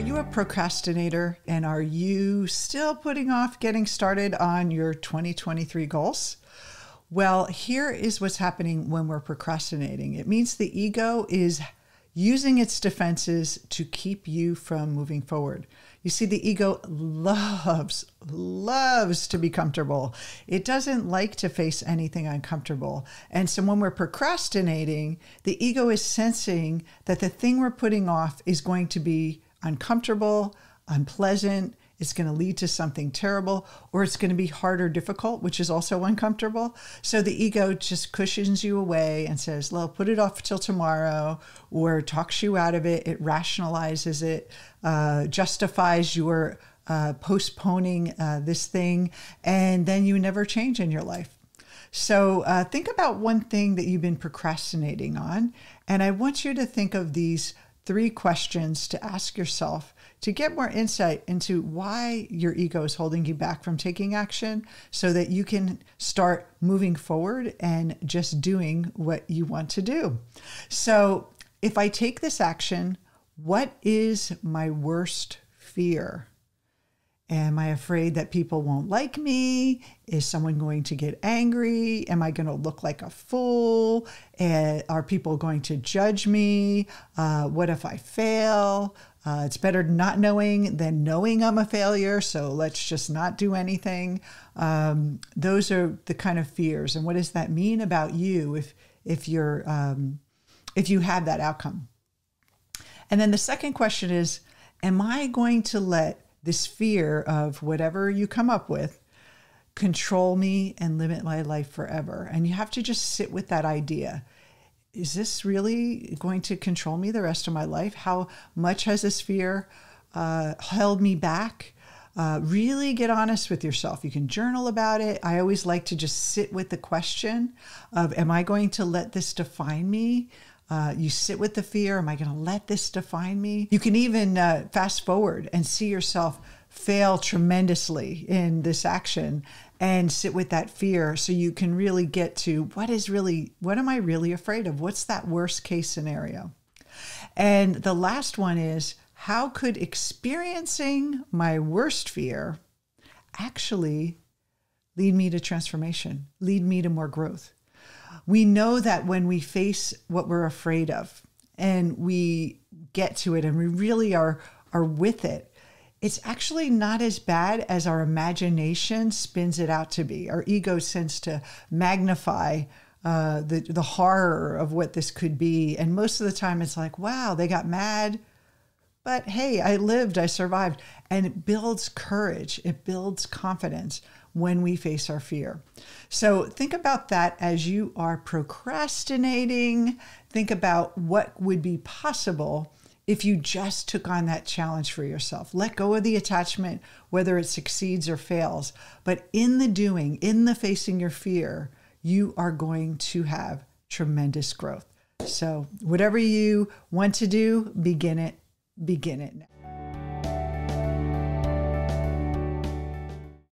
you a procrastinator, and are you still putting off getting started on your 2023 goals? Well, here is what's happening when we're procrastinating. It means the ego is using its defenses to keep you from moving forward. You see, the ego loves to be comfortable. It doesn't like to face anything uncomfortable. And so when we're procrastinating, the ego is sensing that the thing we're putting off is going to be uncomfortable, unpleasant, it's going to lead to something terrible, or it's going to be hard or difficult, which is also uncomfortable. So the ego just cushions you away and says, well, put it off till tomorrow, or talks you out of it. It rationalizes it, justifies your postponing this thing, and then you never change in your life. So think about one thing that you've been procrastinating on, and I want you to think of these 3 questions to ask yourself to get more insight into why your ego is holding you back from taking action, so that you can start moving forward and just doing what you want to do. So if I take this action, what is my worst fear? Am I afraid that people won't like me? Is someone going to get angry? Am I going to look like a fool? Are people going to judge me? What if I fail? It's better not knowing than knowing I'm a failure, so let's just not do anything. Those are the kind of fears. And what does that mean about you if you have that outcome? And then the second question is, am I going to let this fear of whatever you come up with control me and limit my life forever? And you have to just sit with that idea. Is this really going to control me the rest of my life? How much has this fear held me back? Really get honest with yourself. You can journal about it. I always like to just sit with the question of, am I going to let this define me? You sit with the fear. Am I going to let this define me? You can even fast forward and see yourself fail tremendously in this action and sit with that fear, so you can really get to what am I really afraid of? What's that worst case scenario? And the last one is, how could experiencing my worst fear actually lead me to transformation, lead me to more growth? We know that when we face what we're afraid of and we get to it and we really are with it, it's actually not as bad as our imagination spins it out to be. Our ego tends to magnify the horror of what this could be. And most of the time it's like, wow, they got mad, but hey, I lived, I survived. And it builds courage. It builds confidence when we face our fear. So think about that as you are procrastinating. Think about what would be possible if you just took on that challenge for yourself. Let go of the attachment, whether it succeeds or fails. But in the doing, in the facing your fear, you are going to have tremendous growth. So whatever you want to do, begin it now.